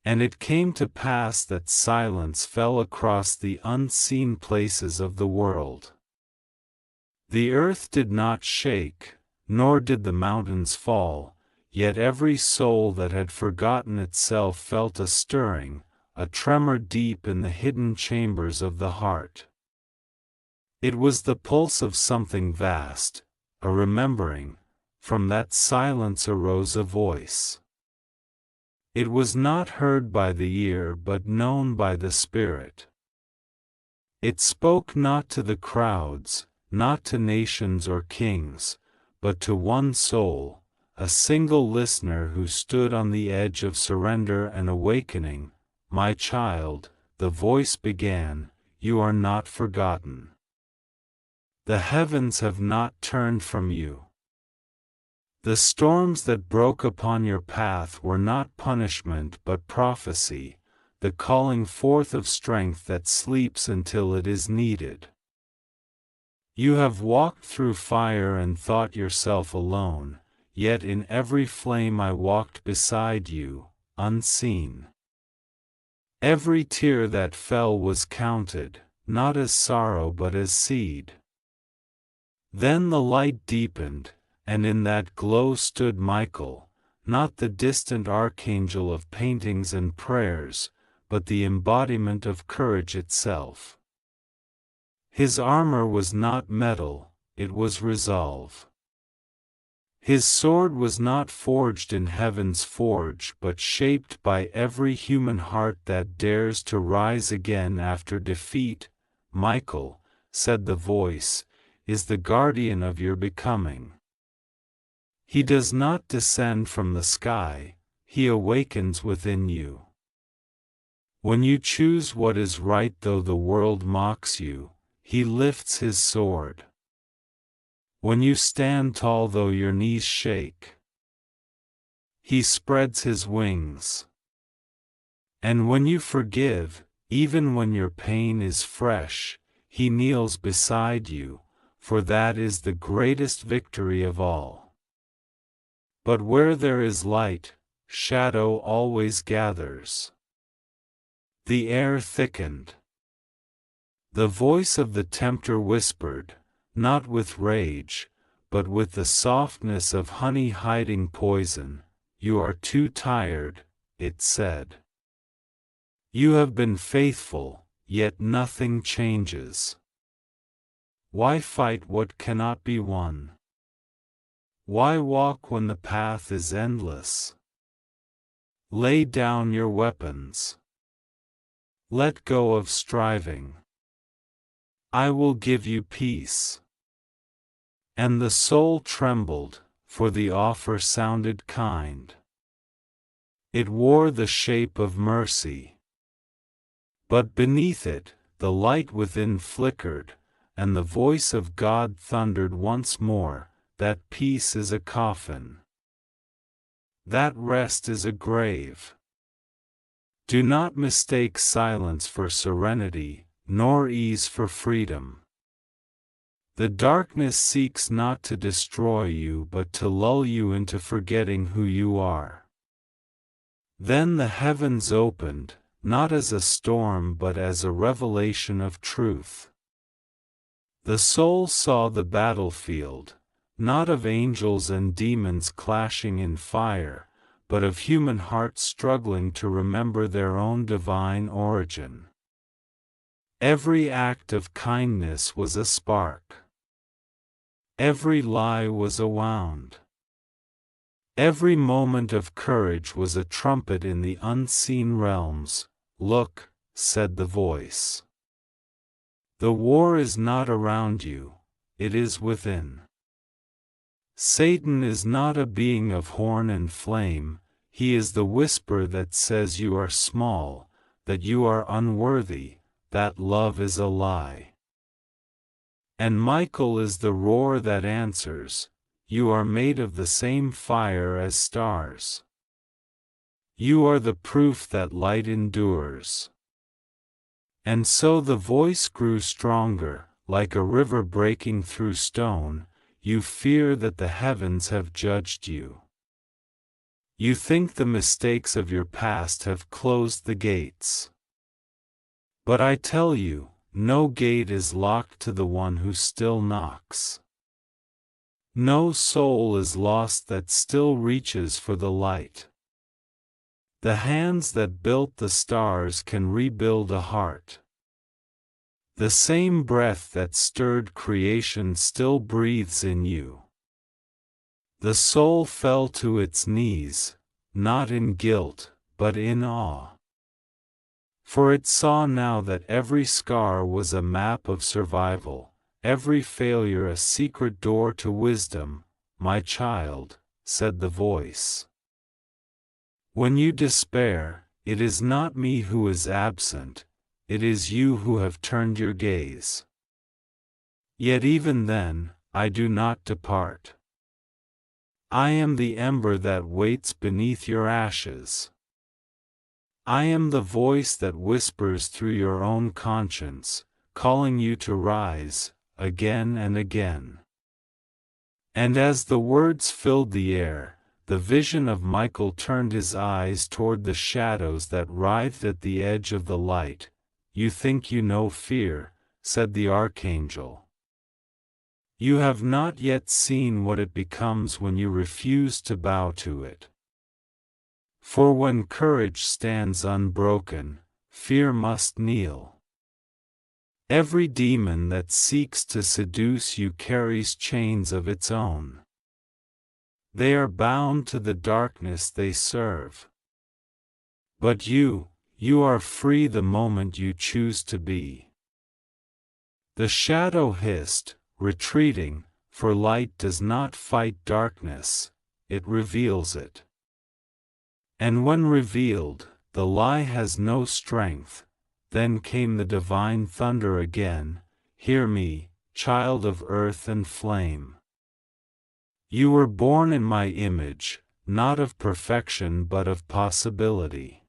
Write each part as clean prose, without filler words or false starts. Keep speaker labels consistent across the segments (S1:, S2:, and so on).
S1: And it came to pass that silence fell across the unseen places of the world. The earth did not shake, nor did the mountains fall, yet every soul that had forgotten itself felt a stirring, a tremor deep in the hidden chambers of the heart. It was the pulse of something vast, a remembering. From that silence arose a voice. It was not heard by the ear but known by the Spirit. It spoke not to the crowds, not to nations or kings, but to one soul, a single listener who stood on the edge of surrender and awakening. My child, the voice began, you are not forgotten. The heavens have not turned from you. The storms that broke upon your path were not punishment but prophecy, the calling forth of strength that sleeps until it is needed. You have walked through fire and thought yourself alone, yet in every flame I walked beside you, unseen. Every tear that fell was counted, not as sorrow but as seed. Then the light deepened, and in that glow stood Michael, not the distant archangel of paintings and prayers, but the embodiment of courage itself. His armor was not metal, it was resolve. His sword was not forged in heaven's forge but shaped by every human heart that dares to rise again after defeat. Michael, said the voice, is the guardian of your becoming. He does not descend from the sky, he awakens within you. When you choose what is right though the world mocks you, he lifts his sword. When you stand tall though your knees shake, he spreads his wings. And when you forgive, even when your pain is fresh, he kneels beside you, for that is the greatest victory of all. But where there is light, shadow always gathers. The air thickened. The voice of the tempter whispered, not with rage, but with the softness of honey hiding poison, you are too tired, it said. You have been faithful, yet nothing changes. Why fight what cannot be won? Why walk when the path is endless? Lay down your weapons. Let go of striving. I will give you peace. And the soul trembled, for the offer sounded kind. It wore the shape of mercy. But beneath it, the light within flickered, and the voice of God thundered once more, that peace is a coffin. That rest is a grave. Do not mistake silence for serenity, nor ease for freedom. The darkness seeks not to destroy you but to lull you into forgetting who you are. Then the heavens opened, not as a storm but as a revelation of truth. The soul saw the battlefield, not of angels and demons clashing in fire, but of human hearts struggling to remember their own divine origin. Every act of kindness was a spark. Every lie was a wound. Every moment of courage was a trumpet in the unseen realms. Look, said the voice. The war is not around you, it is within. Satan is not a being of horn and flame, he is the whisper that says you are small, that you are unworthy, that love is a lie. And Michael is the roar that answers, you are made of the same fire as stars. You are the proof that light endures. And so the voice grew stronger, like a river breaking through stone. You fear that the heavens have judged you. You think the mistakes of your past have closed the gates. But I tell you, no gate is locked to the one who still knocks. No soul is lost that still reaches for the light. The hands that built the stars can rebuild a heart. The same breath that stirred creation still breathes in you. The soul fell to its knees, not in guilt, but in awe. For it saw now that every scar was a map of survival, every failure a secret door to wisdom. My child, said the voice. When you despair, it is not me who is absent, it is you who have turned your gaze. Yet even then, I do not depart. I am the ember that waits beneath your ashes. I am the voice that whispers through your own conscience, calling you to rise, again and again. And as the words filled the air, the vision of Michael turned his eyes toward the shadows that writhed at the edge of the light. You think you know fear, said the Archangel. You have not yet seen what it becomes when you refuse to bow to it. For when courage stands unbroken, fear must kneel. Every demon that seeks to seduce you carries chains of its own. They are bound to the darkness they serve. But you are free the moment you choose to be. The shadow hissed, retreating, for light does not fight darkness, it reveals it. And when revealed, the lie has no strength. Then came the divine thunder again. Hear me, child of earth and flame. You were born in my image, not of perfection but of possibility.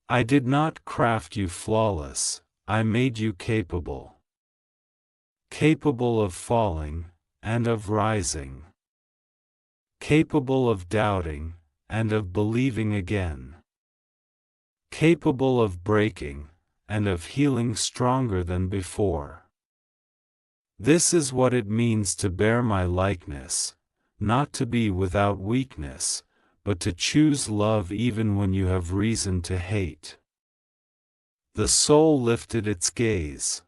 S1: I did not craft you flawless, I made you capable. Capable of falling, and of rising. Capable of doubting, and of believing again. Capable of breaking, and of healing stronger than before. This is what it means to bear my likeness, not to be without weakness, but to choose love even when you have reason to hate. The soul lifted its gaze.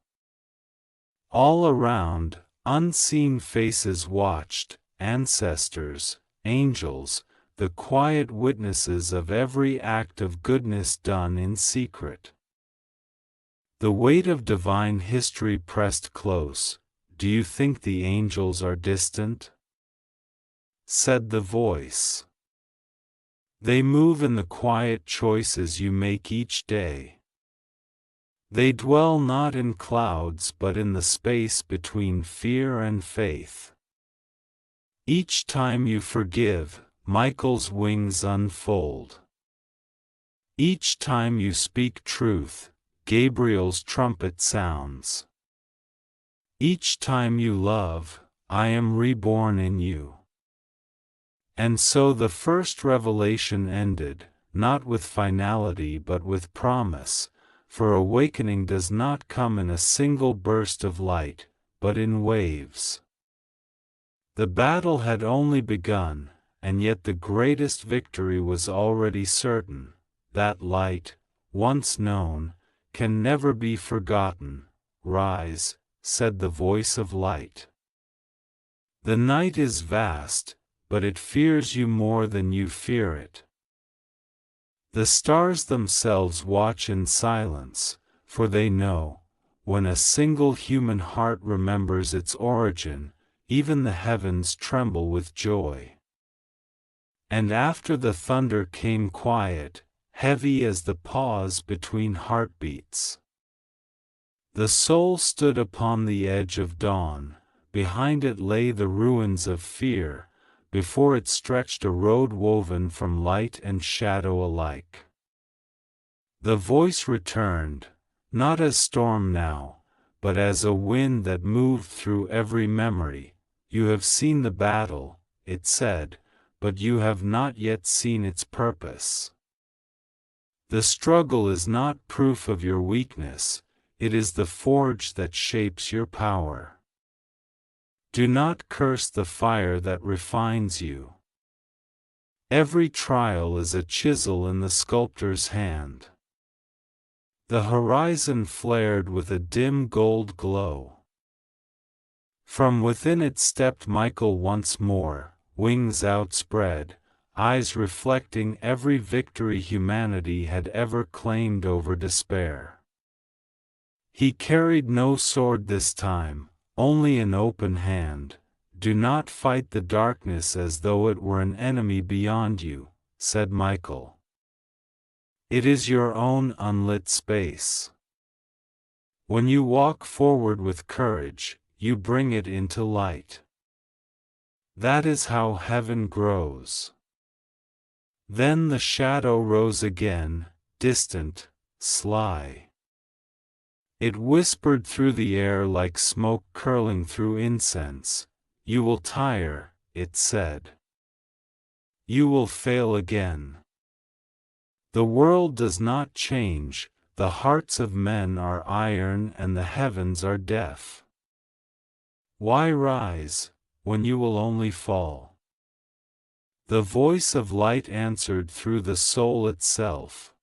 S1: All around, unseen faces watched, ancestors, angels, the quiet witnesses of every act of goodness done in secret. The weight of divine history pressed close. Do you think the angels are distant? Said the voice. They move in the quiet choices you make each day. They dwell not in clouds but in the space between fear and faith. Each time you forgive, Michael's wings unfold. Each time you speak truth, Gabriel's trumpet sounds. Each time you love, I am reborn in you. And so the first revelation ended, not with finality but with promise, for awakening does not come in a single burst of light, but in waves. The battle had only begun, and yet the greatest victory was already certain. That light, once known, can never be forgotten. Rise, said the voice of light. The night is vast, but it fears you more than you fear it. The stars themselves watch in silence, for they know, when a single human heart remembers its origin, even the heavens tremble with joy. And after the thunder came quiet, heavy as the pause between heartbeats. The soul stood upon the edge of dawn, behind it lay the ruins of fear, before it stretched a road woven from light and shadow alike. The voice returned, not as storm now, but as a wind that moved through every memory. You have seen the battle, it said, but you have not yet seen its purpose. The struggle is not proof of your weakness, it is the forge that shapes your power. Do not curse the fire that refines you. Every trial is a chisel in the sculptor's hand. The horizon flared with a dim gold glow. From within it stepped Michael once more, wings outspread, eyes reflecting every victory humanity had ever claimed over despair. He carried no sword this time, only an open hand. Do not fight the darkness as though it were an enemy beyond you, said Michael. It is your own unlit space. When you walk forward with courage, you bring it into light. That is how heaven grows. Then the shadow rose again, distant, sly. It whispered through the air like smoke curling through incense. You will tire, it said. You will fail again. The world does not change, the hearts of men are iron and the heavens are deaf. Why rise, when you will only fall? The voice of light answered through the soul itself.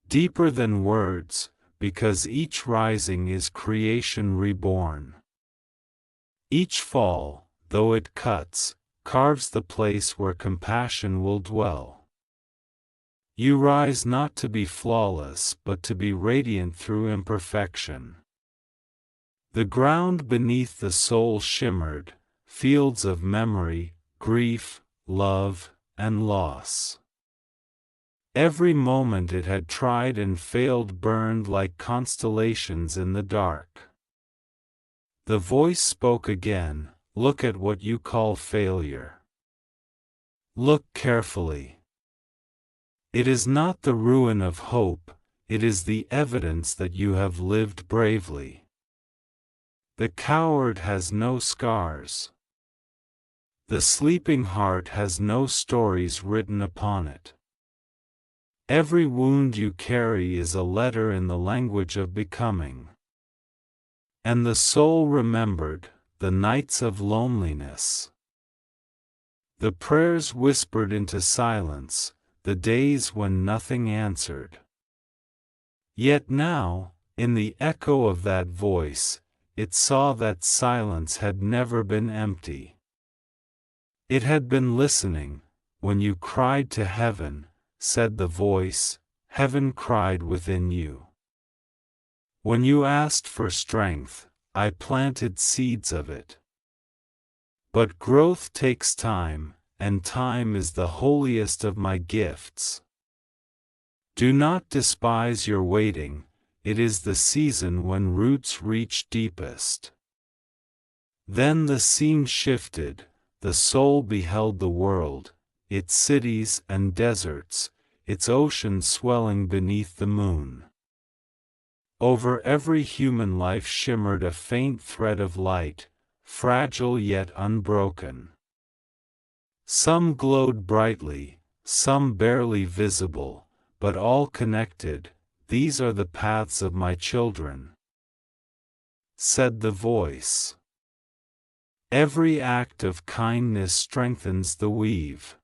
S1: Deeper than words, because each rising is creation reborn. Each fall, though it cuts, carves the place where compassion will dwell. You rise not to be flawless but to be radiant through imperfection. The ground beneath the soul shimmered, fields of memory, grief, love, and loss. Every moment it had tried and failed burned like constellations in the dark. The voice spoke again, look at what you call failure. Look carefully. It is not the ruin of hope, it is the evidence that you have lived bravely. The coward has no scars. The sleeping heart has no stories written upon it. Every wound you carry is a letter in the language of becoming. And the soul remembered the nights of loneliness. The prayers whispered into silence, the days when nothing answered. Yet now, in the echo of that voice, it saw that silence had never been empty. It had been listening. When you cried to heaven, said the voice, heaven cried within you. When you asked for strength, I planted seeds of it. But growth takes time, and time is the holiest of my gifts. Do not despise your waiting, it is the season when roots reach deepest. Then the scene shifted, the soul beheld the world, its cities and deserts, its oceans swelling beneath the moon. Over every human life shimmered a faint thread of light, fragile yet unbroken. Some glowed brightly, some barely visible, but all connected. These are the paths of my children, said the voice. Every act of kindness strengthens the weave.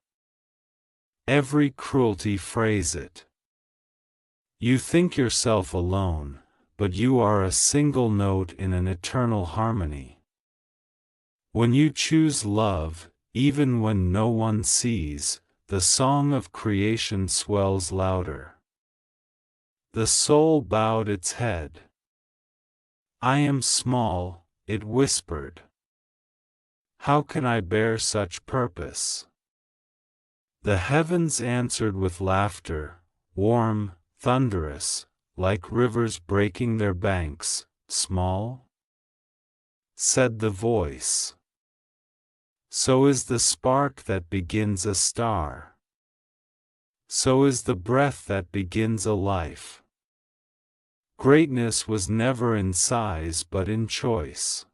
S1: Every cruelty frays it. You think yourself alone, but you are a single note in an eternal harmony. When you choose love, even when no one sees, the song of creation swells louder. The soul bowed its head. I am small, it whispered. How can I bear such purpose? The heavens answered with laughter, warm, thunderous, like rivers breaking their banks. Small? Said the voice. So is the spark that begins a star. So is the breath that begins a life. Greatness was never in size but in choice.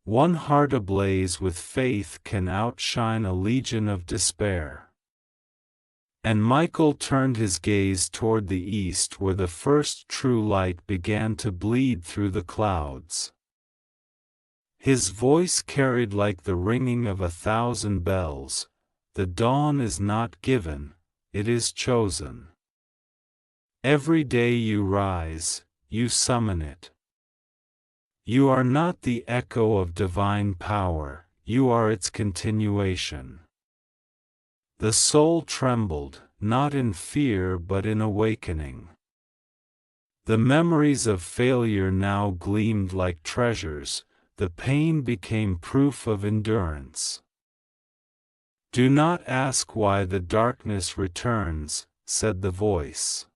S1: One heart ablaze with faith can outshine a legion of despair. And Michael turned his gaze toward the east, where the first true light began to bleed through the clouds. His voice carried like the ringing of 1,000 bells. The dawn is not given, it is chosen. Every day you rise, you summon it. You are not the echo of divine power, you are its continuation. The soul trembled, not in fear but in awakening. The memories of failure now gleamed like treasures, the pain became proof of endurance. Do not ask why the darkness returns, said the voice.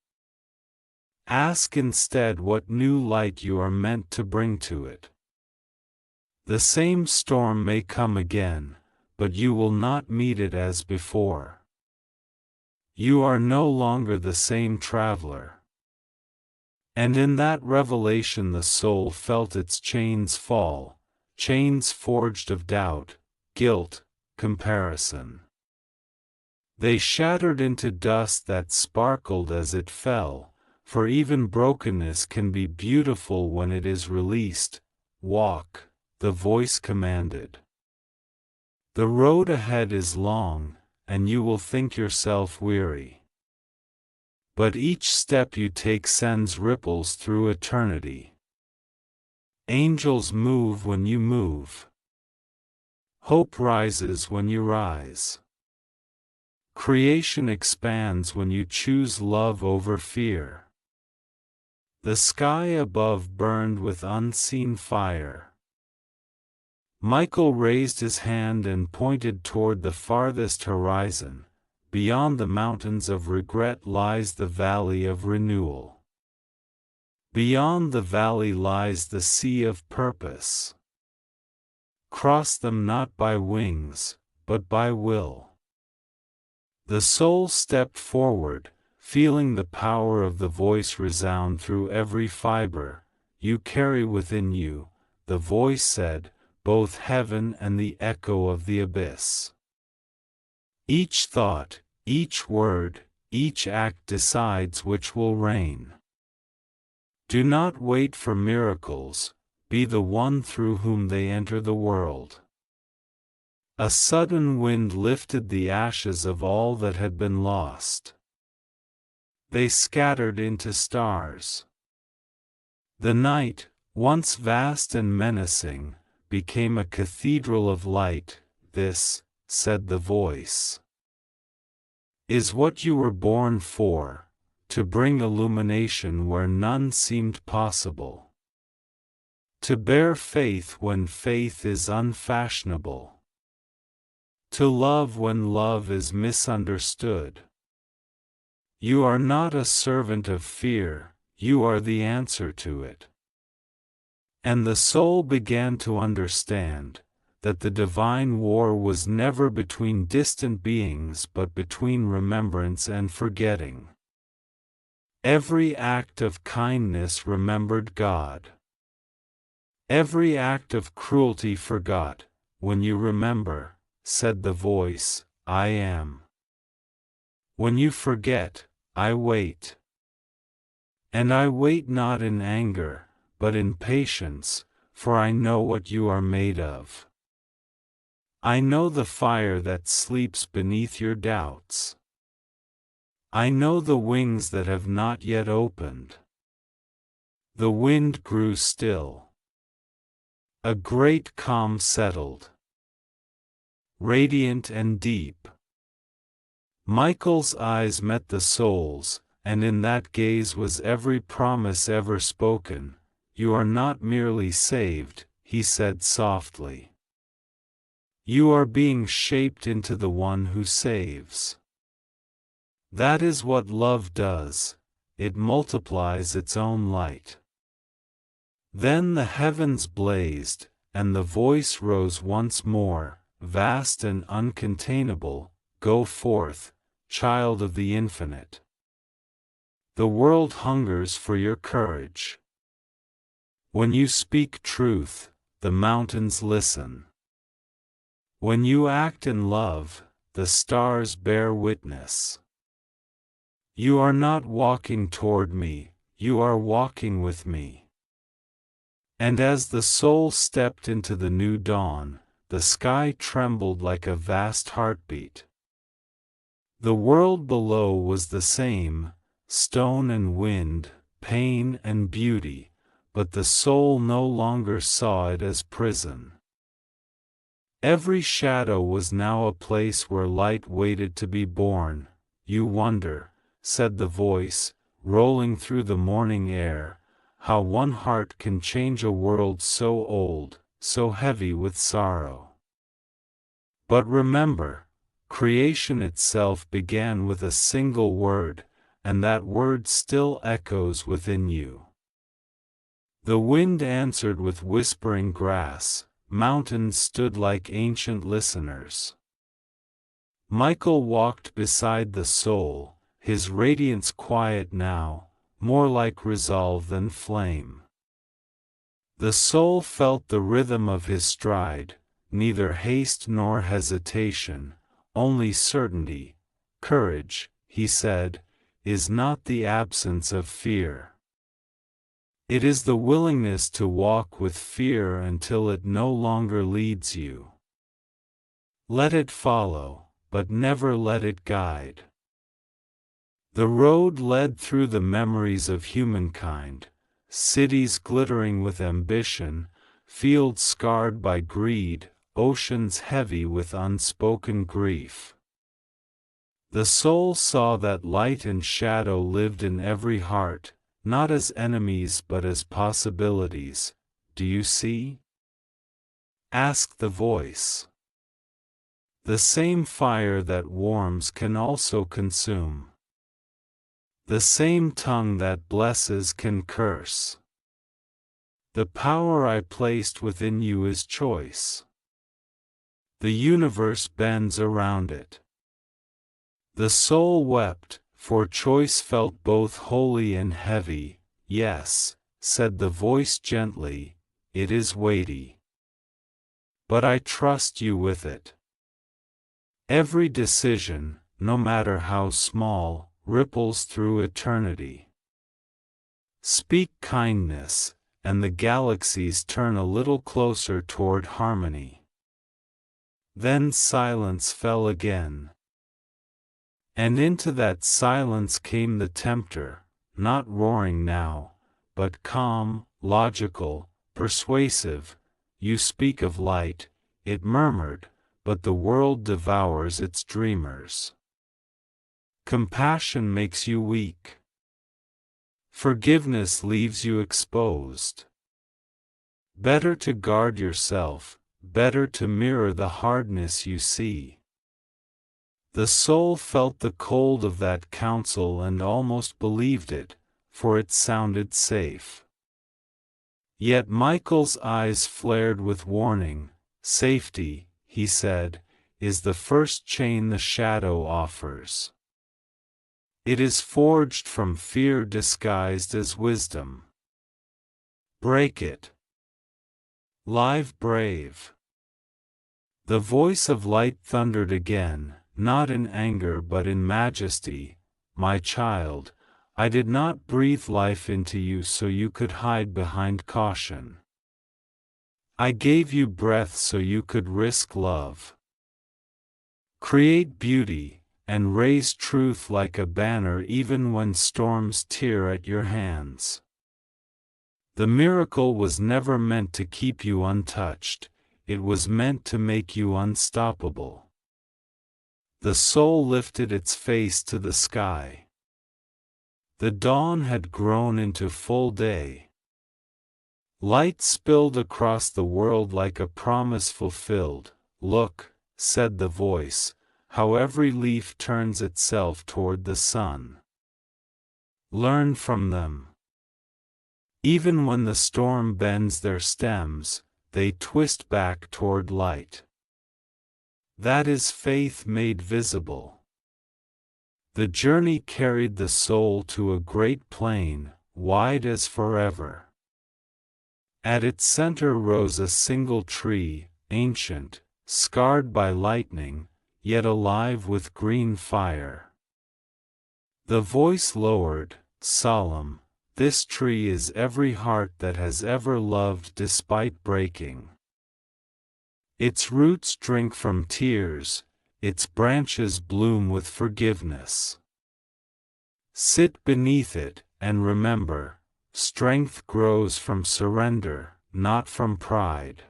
S1: Ask instead what new light you are meant to bring to it. The same storm may come again, but you will not meet it as before. You are no longer the same traveler. And in that revelation the soul felt its chains fall, chains forged of doubt, guilt, comparison. They shattered into dust that sparkled as it fell, for even brokenness can be beautiful when it is released. Walk, the voice commanded. The road ahead is long, and you will think yourself weary. But each step you take sends ripples through eternity. Angels move when you move. Hope rises when you rise. Creation expands when you choose love over fear. The sky above burned with unseen fire. Michael raised his hand and pointed toward the farthest horizon. Beyond the mountains of regret lies the valley of renewal. Beyond the valley lies the sea of purpose. Cross them not by wings, but by will. The soul stepped forward, feeling the power of the voice resound through every fiber. You carry within you, the voice said, both heaven and the echo of the abyss. Each thought, each word, each act decides which will reign. Do not wait for miracles, be the one through whom they enter the world. A sudden wind lifted the ashes of all that had been lost. They scattered into stars. The night, once vast and menacing, became a cathedral of light. This, said the voice, is what you were born for, to bring illumination where none seemed possible. To bear faith when faith is unfashionable. To love when love is misunderstood. You are not a servant of fear, you are the answer to it. And the soul began to understand that the divine war was never between distant beings but between remembrance and forgetting. Every act of kindness remembered God. Every act of cruelty forgot. When you remember, said the voice, I am. When you forget, I wait. And I wait not in anger, but in patience, for I know what you are made of. I know the fire that sleeps beneath your doubts. I know the wings that have not yet opened. The wind grew still. A great calm settled. Radiant and deep. Michael's eyes met the soul's, and in that gaze was every promise ever spoken. You are not merely saved, he said softly. You are being shaped into the one who saves. That is what love does, it multiplies its own light. Then the heavens blazed, and the voice rose once more, vast and uncontainable, go forth, child of the infinite. The world hungers for your courage. When you speak truth, the mountains listen. When you act in love, the stars bear witness. You are not walking toward me, you are walking with me. And as the soul stepped into the new dawn, the sky trembled like a vast heartbeat. The world below was the same, stone and wind, pain and beauty, but the soul no longer saw it as prison. Every shadow was now a place where light waited to be born. You wonder, said the voice, rolling through the morning air, how one heart can change a world so old, so heavy with sorrow. But remember, creation itself began with a single word, and that word still echoes within you. The wind answered with whispering grass, mountains stood like ancient listeners. Michael walked beside the soul, his radiance quiet now, more like resolve than flame. The soul felt the rhythm of his stride, neither haste nor hesitation, only certainty. Courage, he said, is not the absence of fear. It is the willingness to walk with fear until it no longer leads you. Let it follow, but never let it guide. The road led through the memories of humankind, cities glittering with ambition, fields scarred by greed, oceans heavy with unspoken grief. The soul saw that light and shadow lived in every heart, not as enemies but as possibilities. Do you see? Asked the voice. The same fire that warms can also consume. The same tongue that blesses can curse. The power I placed within you is choice. The universe bends around it. The soul wept, for choice felt both holy and heavy. Yes, said the voice gently, it is weighty. But I trust you with it. Every decision, no matter how small, ripples through eternity. Speak kindness, and the galaxies turn a little closer toward harmony. Then silence fell again. And into that silence came the tempter, not roaring now, but calm, logical, persuasive. You speak of light, it murmured, but the world devours its dreamers. Compassion makes you weak. Forgiveness leaves you exposed. Better to guard yourself, better to mirror the hardness you see. The soul felt the cold of that counsel and almost believed it, for it sounded safe. Yet Michael's eyes flared with warning. Safety, he said, is the first chain the shadow offers. It is forged from fear disguised as wisdom. Break it. Live brave. The voice of light thundered again, not in anger but in majesty. My child, I did not breathe life into you so you could hide behind caution. I gave you breath so you could risk love. Create beauty, and raise truth like a banner even when storms tear at your hands. The miracle was never meant to keep you untouched, it was meant to make you unstoppable. The soul lifted its face to the sky. The dawn had grown into full day. Light spilled across the world like a promise fulfilled. Look, said the voice, how every leaf turns itself toward the sun. Learn from them. Even when the storm bends their stems, they twist back toward light. That is faith made visible. The journey carried the soul to a great plain, wide as forever. At its center rose a single tree, ancient, scarred by lightning, yet alive with green fire. The voice lowered, solemn, "This tree is every heart that has ever loved despite breaking. Its roots drink from tears, its branches bloom with forgiveness. Sit beneath it, and remember, strength grows from surrender, not from pride."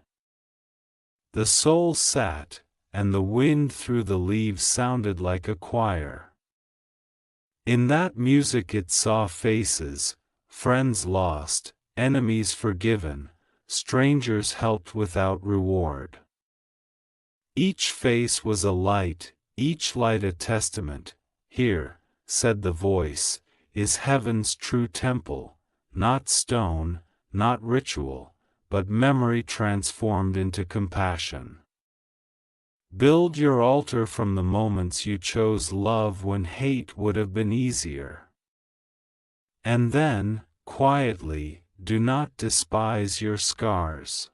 S1: The soul sat, and the wind through the leaves sounded like a choir. In that music it saw faces, friends lost, enemies forgiven, strangers helped without reward. Each face was a light, each light a testament. "Here," said the voice, "is heaven's true temple, not stone, not ritual, but memory transformed into compassion. Build your altar from the moments you chose love when hate would have been easier. And then, quietly, do not despise your scars.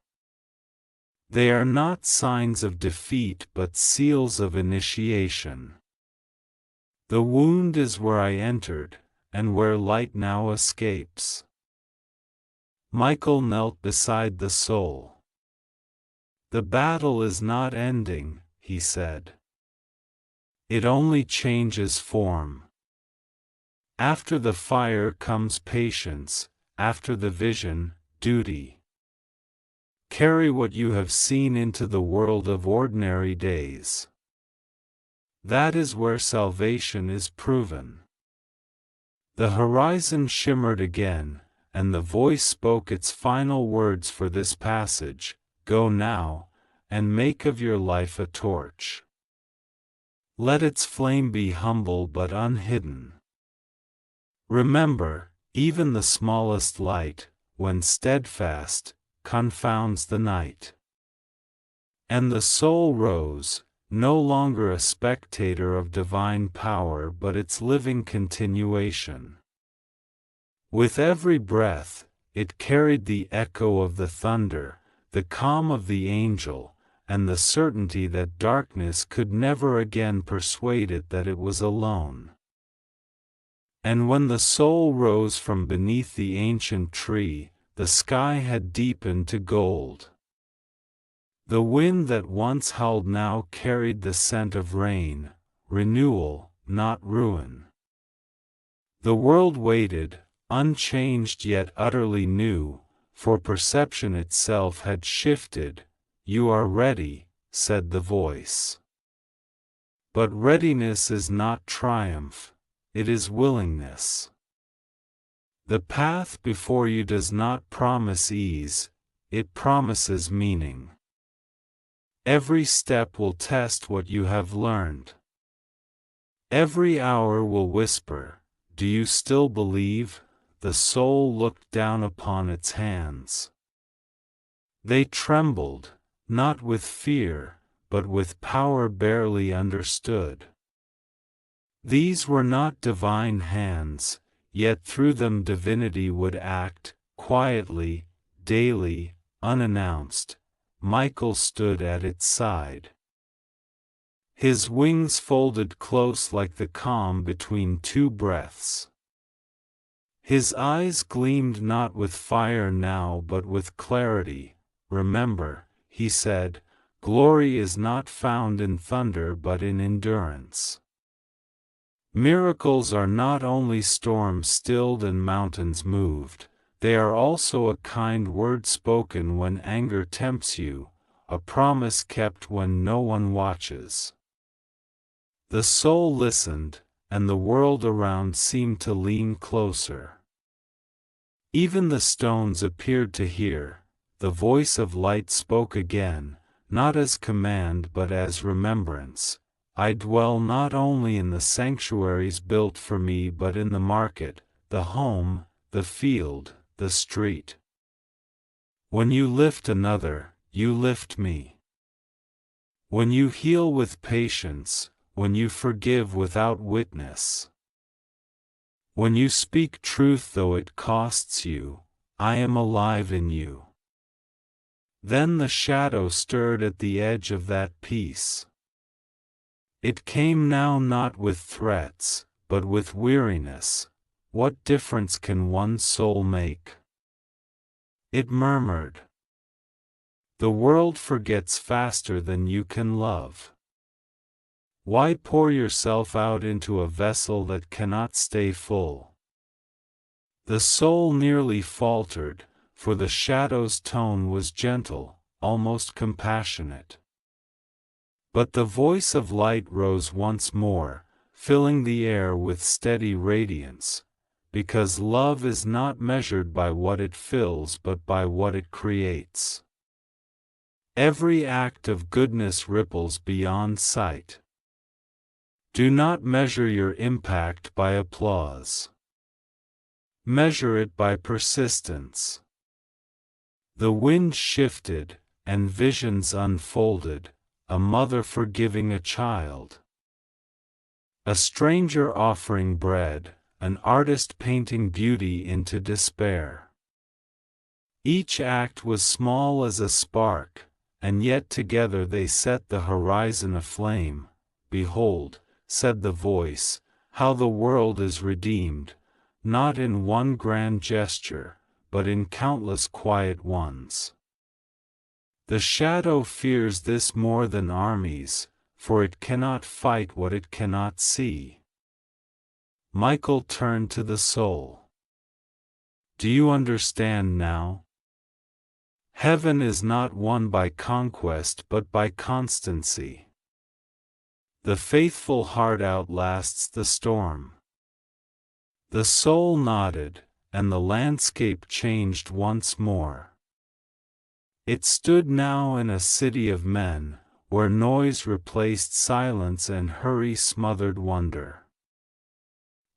S1: They are not signs of defeat but seals of initiation. The wound is where I entered, and where light now escapes." Michael knelt beside the soul. "The battle is not ending," he said. "It only changes form. After the fire comes patience, after the vision, duty. Carry what you have seen into the world of ordinary days. That is where salvation is proven." The horizon shimmered again, and the voice spoke its final words for this passage: "Go now, and make of your life a torch. Let its flame be humble but unhidden. Remember, even the smallest light, when steadfast, confounds the night." And the soul rose, no longer a spectator of divine power but its living continuation. With every breath, it carried the echo of the thunder, the calm of the angel, and the certainty that darkness could never again persuade it that it was alone. And when the soul rose from beneath the ancient tree, the sky had deepened to gold. The wind that once howled now carried the scent of rain, renewal, not ruin. The world waited, unchanged yet utterly new, for perception itself had shifted. "You are ready," said the voice. But readiness is not triumph, it is willingness. The path before you does not promise ease, it promises meaning. Every step will test what you have learned. Every hour will whisper, "Do you still believe?" The soul looked down upon its hands. They trembled, not with fear, but with power barely understood. These were not divine hands, yet through them divinity would act, quietly, daily, unannounced. Michael stood at its side. His wings folded close like the calm between two breaths. His eyes gleamed not with fire now but with clarity. "Remember," he said, "glory is not found in thunder but in endurance. Miracles are not only storms stilled and mountains moved, they are also a kind word spoken when anger tempts you, a promise kept when no one watches." The soul listened, and the world around seemed to lean closer. Even the stones appeared to hear. The voice of light spoke again, not as command but as remembrance. "I dwell not only in the sanctuaries built for me but in the market, the home, the field, the street. When you lift another, you lift me. When you heal with patience, when you forgive without witness. When you speak truth though it costs you, I am alive in you." Then the shadow stirred at the edge of that peace. It came now not with threats, but with weariness. What difference can one soul make? It murmured. The world forgets faster than you can love. Why pour yourself out into a vessel that cannot stay full? The soul nearly faltered, for the shadow's tone was gentle, almost compassionate. But the voice of light rose once more, filling the air with steady radiance, because love is not measured by what it fills but by what it creates. Every act of goodness ripples beyond sight. Do not measure your impact by applause. Measure it by persistence. The wind shifted, and visions unfolded, a mother forgiving a child. A stranger offering bread, an artist painting beauty into despair. Each act was small as a spark, and yet together they set the horizon aflame. Behold, said the voice, how the world is redeemed, not in one grand gesture, but in countless quiet ones. The shadow fears this more than armies, for it cannot fight what it cannot see. Michael turned to the soul. Do you understand now? Heaven is not won by conquest but by constancy. The faithful heart outlasts the storm. The soul nodded, and the landscape changed once more. It stood now in a city of men, where noise replaced silence and hurry smothered wonder.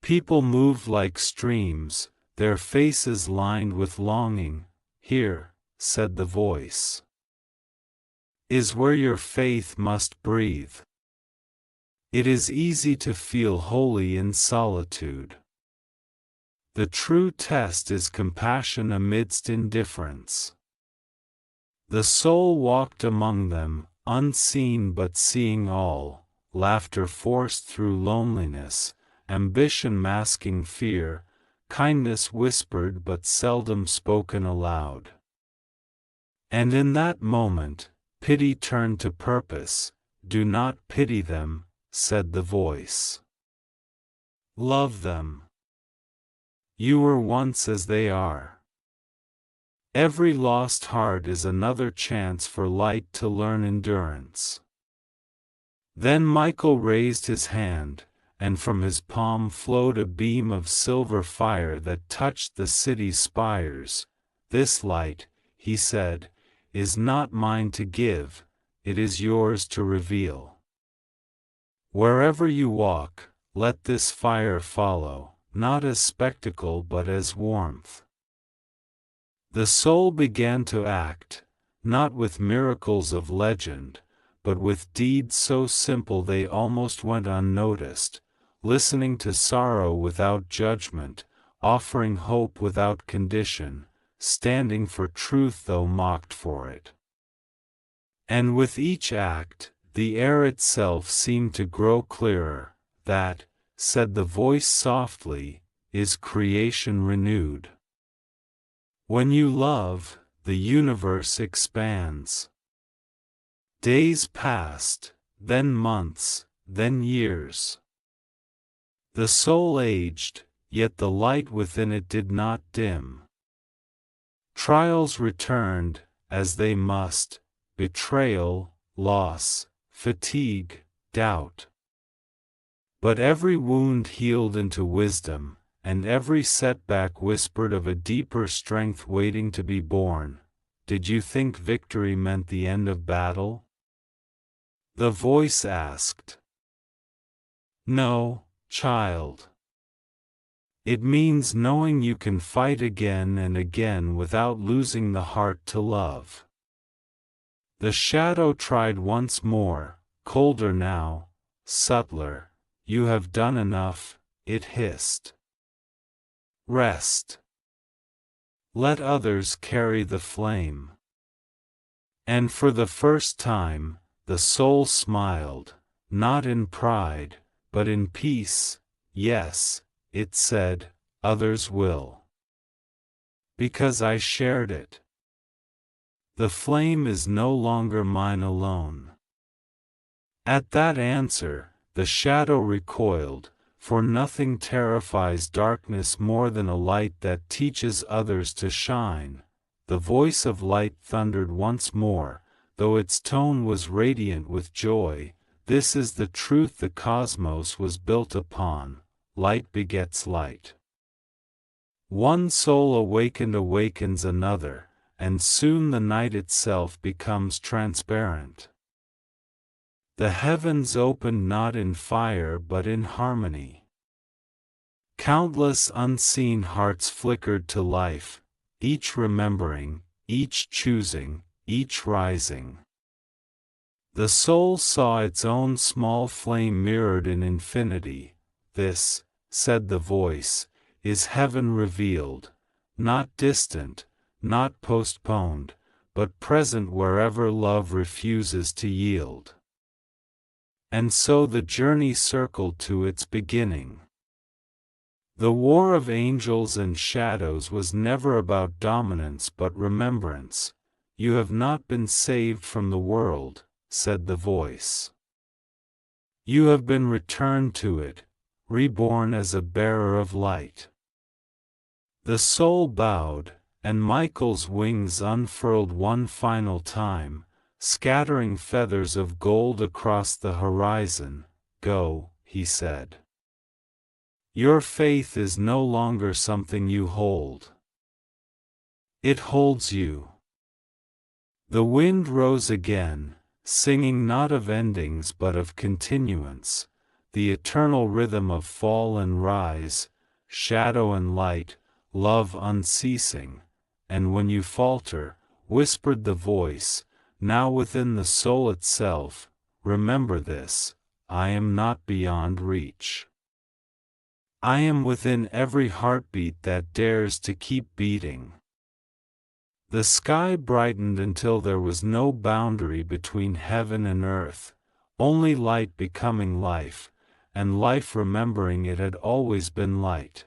S1: People moved like streams, their faces lined with longing. Here, said the voice, is where your faith must breathe. It is easy to feel holy in solitude. The true test is compassion amidst indifference. The soul walked among them, unseen but seeing all, laughter forced through loneliness, ambition masking fear, kindness whispered but seldom spoken aloud. And in that moment, pity turned to purpose. Do not pity them, said the voice. Love them. You were once as they are. Every lost heart is another chance for light to learn endurance. Then Michael raised his hand, and from his palm flowed a beam of silver fire that touched the city's spires. This light, he said, is not mine to give, it is yours to reveal. Wherever you walk, let this fire follow, not as spectacle but as warmth. The soul began to act, not with miracles of legend, but with deeds so simple they almost went unnoticed, listening to sorrow without judgment, offering hope without condition, standing for truth though mocked for it. And with each act, the air itself seemed to grow clearer. That, said the voice softly, is creation renewed. When you love, the universe expands. Days passed, then months, then years. The soul aged, yet the light within it did not dim. Trials returned, as they must, betrayal, loss, fatigue, doubt. But every wound healed into wisdom, and every setback whispered of a deeper strength waiting to be born. Did you think victory meant the end of battle? The voice asked. No, child. It means knowing you can fight again and again without losing the heart to love. The shadow tried once more, colder now, subtler. You have done enough, it hissed. Rest. Let others carry the flame. And for the first time, the soul smiled, not in pride, but in peace. Yes, it said, others will. Because I shared it. The flame is no longer mine alone. At that answer, the shadow recoiled, for nothing terrifies darkness more than a light that teaches others to shine. The voice of light thundered once more, though its tone was radiant with joy. This is the truth the cosmos was built upon. Light begets light. One soul awakened awakens another, and soon the night itself becomes transparent. The heavens opened not in fire but in harmony. Countless unseen hearts flickered to life, each remembering, each choosing, each rising. The soul saw its own small flame mirrored in infinity. This, said the voice, is heaven revealed, not distant, not postponed, but present wherever love refuses to yield. And so the journey circled to its beginning. The war of angels and shadows was never about dominance but remembrance. You have not been saved from the world, said the voice. You have been returned to it, reborn as a bearer of light. The soul bowed, and Michael's wings unfurled one final time, scattering feathers of gold across the horizon. Go, he said. Your faith is no longer something you hold. It holds you. The wind rose again, singing not of endings but of continuance, the eternal rhythm of fall and rise, shadow and light, love unceasing. And when you falter, whispered the voice, now within the soul itself, remember this, I am not beyond reach. I am within every heartbeat that dares to keep beating. The sky brightened until there was no boundary between heaven and earth, only light becoming life, and life remembering it had always been light.